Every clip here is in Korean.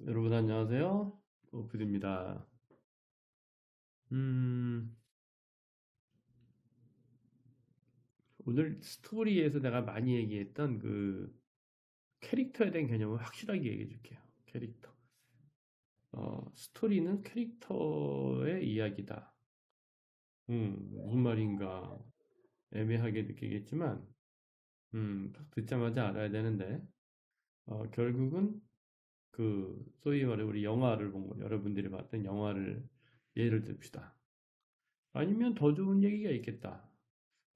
여러분 안녕하세요. 오프입니다. 음, 오늘 스토리에서 내가 많이 얘기했던 그 캐릭터에 대한 개념을 확실하게 얘기해 줄게요. 캐릭터. 스토리는 캐릭터의 이야기다. 무슨 말인가 애매하게 느끼겠지만, 딱 듣자마자 알아야 되는데, 결국은 그 소위 말해 우리 영화를 본 거, 여러분들이 봤던 영화를 예를 듭시다. 아니면 더 좋은 얘기가 있겠다.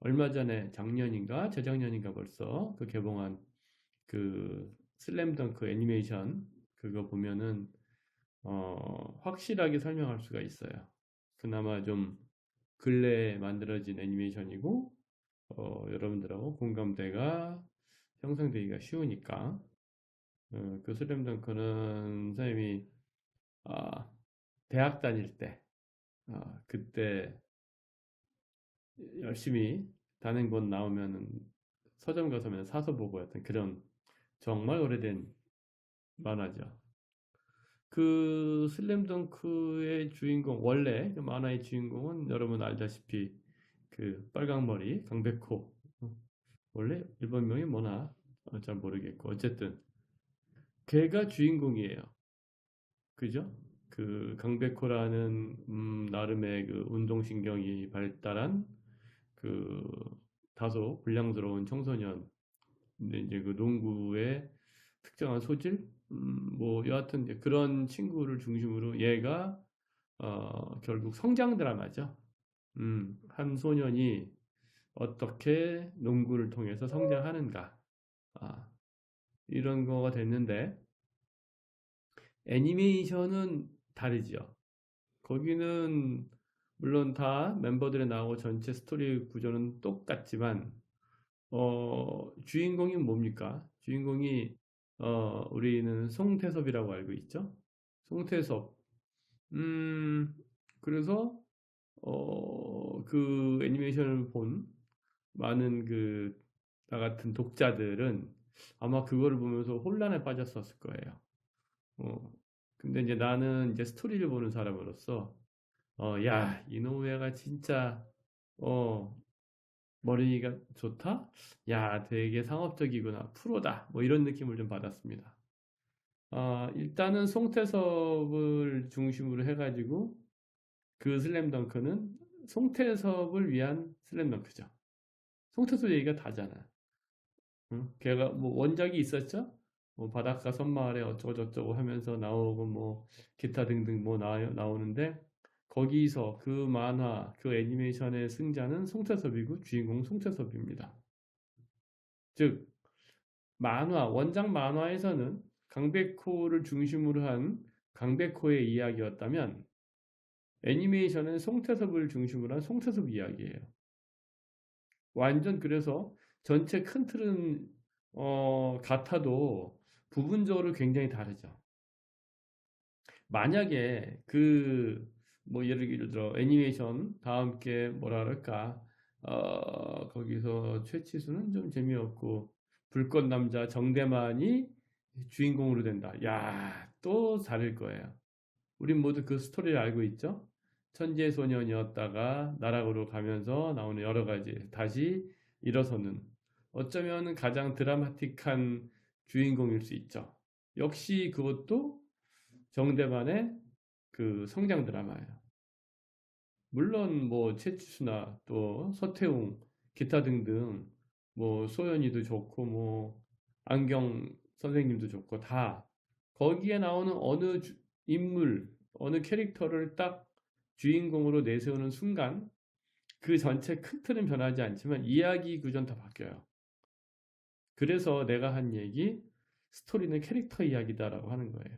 얼마 전에 작년인가 재작년인가 벌써 그 개봉한 그 슬램덩크 애니메이션 그거 보면은 확실하게 설명할 수가 있어요. 그나마 좀 근래에 만들어진 애니메이션이고 여러분들하고 공감대가 형성되기가 쉬우니까 그 슬램덩크는 선생님이 아, 대학 다닐 때 그때 열심히 다른 곳 나오면은 서점 가서면 사서 보고 했던 그런 정말 오래된 만화죠. 그 슬램덩크의 주인공 원래 그 만화의 주인공은 여러분 알다시피 그 빨강머리 강백호 원래 일본명이 뭐나 잘 모르겠고 어쨌든 걔가 주인공이에요. 그죠? 그 강백호라는 나름의 그 운동신경이 발달한 그 다소 불량스러운 청소년 근데 이제 그 농구의 특정한 소질, 뭐 여하튼 이제 그런 친구를 중심으로 얘가 결국 성장 드라마죠. 한 소년이 어떻게 농구를 통해서 성장하는가, 아, 이런 거가 됐는데 애니메이션은 다르죠. 거기는 물론 다 멤버들이 나오고 전체 스토리 구조는 똑같지만 주인공이 뭡니까? 주인공이, 우리는 송태섭이라고 알고 있죠? 송태섭. 음, 그래서, 그 애니메이션을 본 많은 그, 나 같은 독자들은 아마 그거를 보면서 혼란에 빠졌었을 거예요. 어, 근데 이제 나는 이제 스토리를 보는 사람으로서, 야, 이노우에가 진짜, 어, 머리가 좋다? 야, 되게 상업적이구나. 프로다. 뭐 이런 느낌을 좀 받았습니다. 일단은 송태섭을 중심으로 해가지고 그 슬램덩크는 송태섭을 위한 슬램덩크죠. 송태섭 얘기가 다잖아. 응? 걔가 뭐 원작이 있었죠? 뭐 바닷가 섬마을에 어쩌고저쩌고 하면서 나오고 뭐 기타 등등 뭐 나오는데 거기서 그 만화, 그 애니메이션의 승자는 송태섭이고 주인공 송태섭입니다. 즉 원작 만화에서는 강백호를 중심으로 한 강백호의 이야기였다면 애니메이션은 송태섭을 중심으로 한 송태섭 이야기예요. 완전 그래서 전체 큰 틀은 같아도 부분적으로 굉장히 다르죠. 만약에 그 뭐 예를 들어 애니메이션 다 함께 뭐라 그럴까 거기서 최치수는 좀 재미없고 불꽃 남자 정대만이 주인공으로 된다. 야, 또 다를 거예요. 우린 모두 그 스토리를 알고 있죠? 천재 소년이었다가 나락으로 가면서 나오는 여러 가지 다시 일어서는 어쩌면 가장 드라마틱한 주인공일 수 있죠. 역시 그것도 정대만의 그 성장 드라마예요. 물론 뭐 최치수나 또 서태웅, 기타 등등 뭐 소연이도 좋고 뭐 안경 선생님도 좋고 다 거기에 나오는 인물, 어느 캐릭터를 딱 주인공으로 내세우는 순간 그 전체 큰 틀은 변하지 않지만 이야기 구조는 다 바뀌어요. 그래서 내가 한 얘기 스토리는 캐릭터 이야기다라고 하는 거예요.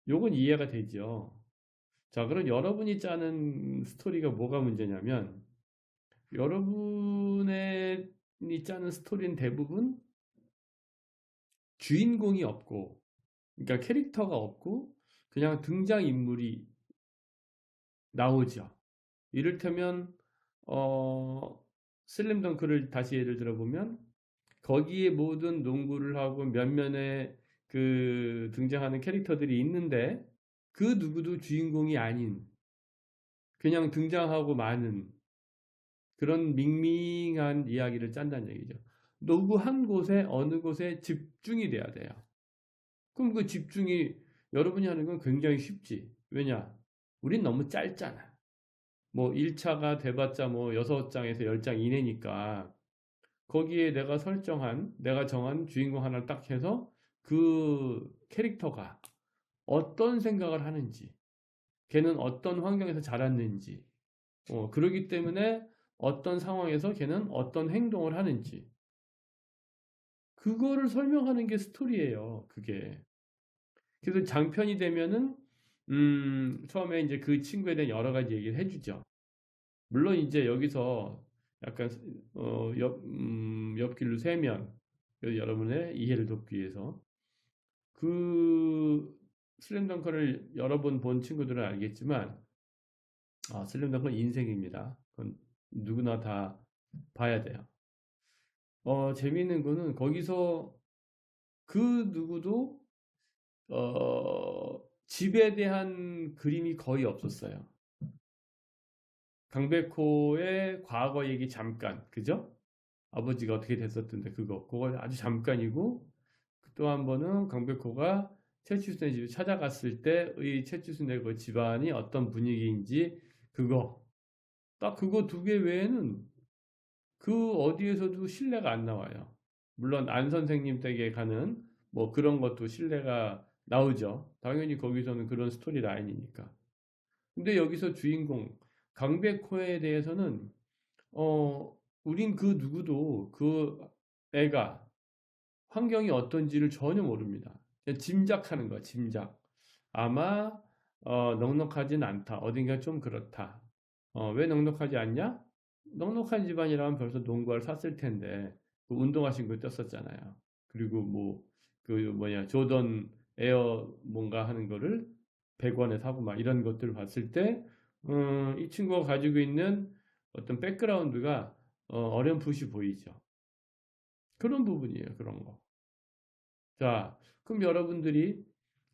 요건 이해가 되죠. 자, 그럼 여러분이 짜는 스토리가 뭐가 문제냐면, 여러분의 이 짜는 스토리는 대부분 주인공이 없고, 그러니까 캐릭터가 없고, 그냥 등장인물이 나오죠. 이를테면, 어, 슬램덩크를 다시 예를 들어보면, 거기에 모든 농구를 하고, 몇몇의 그 그 등장하는 캐릭터들이 있는데 그 누구도 주인공이 아닌 그냥 등장하고 마는 그런 밍밍한 이야기를 짠다는 얘기죠. 누구 한 곳에 어느 곳에 집중이 돼야 돼요. 그럼 그 집중이 여러분이 하는 건 굉장히 쉽지. 왜냐? 우린 너무 짧잖아. 뭐 1차가 돼봤자 뭐 6장에서 10장 이내니까 거기에 내가 정한 주인공 하나를 딱 해서 그 캐릭터가 어떤 생각을 하는지, 걔는 어떤 환경에서 자랐는지, 그러기 때문에 어떤 상황에서 걔는 어떤 행동을 하는지, 그거를 설명하는 게 스토리예요, 그게. 그래서 장편이 되면은, 처음에 이제 그 친구에 대한 여러 가지 얘기를 해주죠. 물론 이제 여기서 약간, 옆길로 세면, 여러분의 이해를 돕기 위해서, 그 슬램덩크를 여러 번 본 친구들은 알겠지만, 슬램덩크는 인생입니다. 그건 누구나 다 봐야 돼요. 재미있는 거는 거기서 그 누구도 집에 대한 그림이 거의 없었어요. 강백호의 과거 얘기 잠깐, 그죠? 아버지가 어떻게 됐었던데 그거 아주 잠깐이고 또 한 번은 강백호가 최치순의 집에 찾아갔을 때의 최치순의 그 집안이 어떤 분위기인지 그거 딱 그거 두 개 외에는 그 어디에서도 신뢰가 안 나와요. 물론 안 선생님 댁에 가는 뭐 그런 것도 신뢰가 나오죠. 당연히 거기서는 그런 스토리 라인이니까. 근데 여기서 주인공 강백호에 대해서는 우린 그 누구도 그 애가 환경이 어떤지를 전혀 모릅니다. 그냥 짐작하는 거야, 짐작. 아마 넉넉하진 않다. 어딘가 좀 그렇다. 왜 넉넉하지 않냐? 넉넉한 집안이라면 벌써 농구화를 샀을 텐데 그 운동화 신고 떴었잖아요. 그리고 뭐 그 뭐냐 조던 에어 뭔가 하는 거를 100원에 사고 막 이런 것들을 봤을 때 이 친구가 가지고 있는 어떤 백그라운드가 어렴풋이 보이죠. 그런 부분이에요. 그런 거. 자, 그럼 여러분들이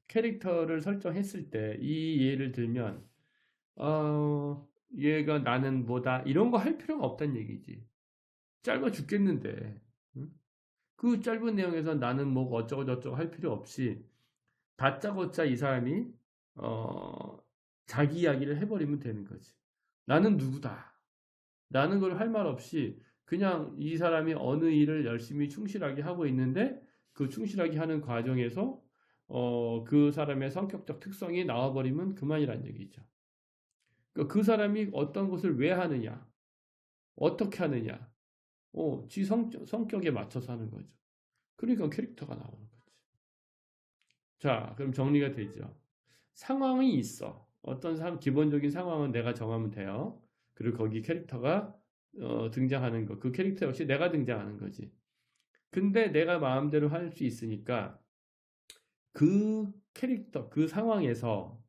캐릭터를 설정했을 때 이 예를 들면 얘가 나는 뭐다 이런 거 할 필요가 없다는 얘기지. 짧아 죽겠는데 응? 그 짧은 내용에서 나는 뭐고 어쩌고 저쩌고 할 필요 없이 다짜고짜 이 사람이 어, 자기 이야기를 해버리면 되는 거지. 나는 누구다. 라는 걸 할 말 없이 그냥 이 사람이 어느 일을 열심히 충실하게 하고 있는데 그 충실하게 하는 과정에서 그 사람의 성격적 특성이 나와버리면 그만이란 얘기죠. 그러니까 그 사람이 어떤 것을 왜 하느냐, 어떻게 하느냐, 지 성격에 맞춰서 하는 거죠. 그러니까 캐릭터가 나오는 거지. 자, 그럼 정리가 되죠. 상황이 있어. 어떤 기본적인 상황은 내가 정하면 돼요. 그리고 거기 캐릭터가 등장하는 거. 그 캐릭터 역시 내가 등장하는 거지. 근데 내가 마음대로 할 수 있으니까 그 캐릭터, 그 상황에서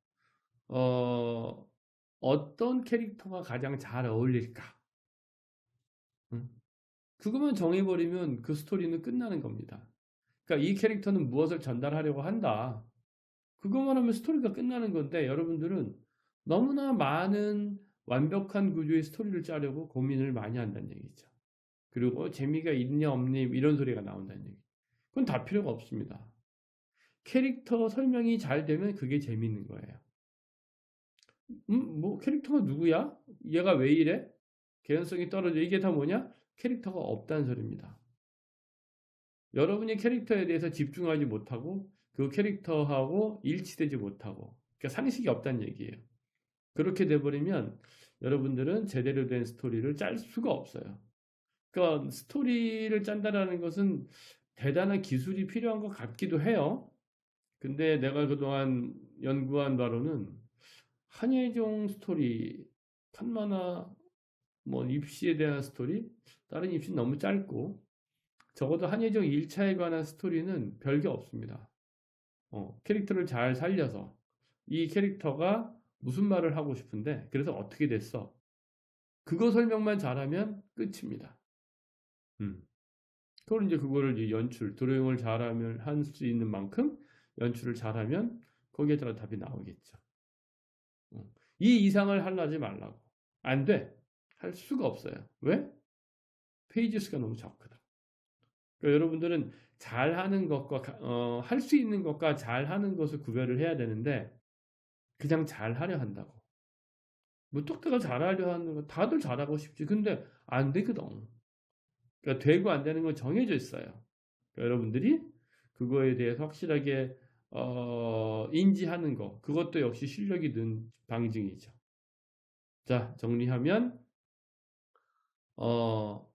어떤 캐릭터가 가장 잘 어울릴까? 응? 그것만 정해버리면 그 스토리는 끝나는 겁니다. 그러니까 이 캐릭터는 무엇을 전달하려고 한다. 그것만 하면 스토리가 끝나는 건데 여러분들은 너무나 많은 완벽한 구조의 스토리를 짜려고 고민을 많이 한다는 얘기죠. 그리고 재미가 있냐 없냐 이런 소리가 나온다는 얘기. 그건 다 필요가 없습니다. 캐릭터 설명이 잘 되면 그게 재밌는 거예요. 뭐 캐릭터가 누구야? 얘가 왜 이래? 개연성이 떨어져. 이게 다 뭐냐? 캐릭터가 없다는 소리입니다. 여러분이 캐릭터에 대해서 집중하지 못하고 그 캐릭터하고 일치되지 못하고 그러니까 상식이 없다는 얘기예요. 그렇게 돼버리면 여러분들은 제대로 된 스토리를 짤 수가 없어요. 그러니까 스토리를 짠다라는 것은 대단한 기술이 필요한 것 같기도 해요. 근데 내가 그동안 연구한 바로는 한예종 스토리, 칸마나 뭐 입시에 대한 스토리, 다른 입시는 너무 짧고 적어도 한예종 1차에 관한 스토리는 별게 없습니다. 캐릭터를 잘 살려서 이 캐릭터가 무슨 말을 하고 싶은데 그래서 어떻게 됐어? 그거 설명만 잘하면 끝입니다. 그걸 이제 그거를 이제 연출, 드로잉을 잘하면 할 수 있는 만큼 연출을 잘하면 거기에 따라 답이 나오겠죠. 이 이상을 하려지 말라고. 안 돼. 할 수가 없어요. 왜? 페이지 수가 너무 적거든. 그러니까 여러분들은 잘하는 것과 할 수 있는 것과 잘하는 것을 구별을 해야 되는데 그냥 잘하려 한다고. 무턱대고 잘하려 하는 거 다들 잘하고 싶지. 근데 안 되거든. 그러니까 되고 안 되는 건 정해져 있어요. 그러니까 여러분들이 그거에 대해서 확실하게 인지하는 거 그것도 역시 실력이 는 방증이죠. 자, 정리하면 어,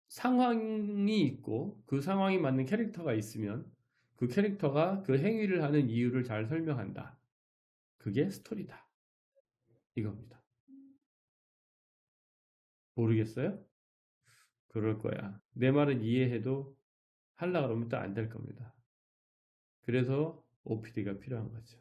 상황이 있고 그 상황이 맞는 캐릭터가 있으면 그 캐릭터가 그 행위를 하는 이유를 잘 설명한다. 그게 스토리다. 이겁니다. 모르겠어요? 그럴 거야. 내 말은 이해해도 하려고 그러면 또 안 될 겁니다. 그래서 OPD가 필요한 거죠.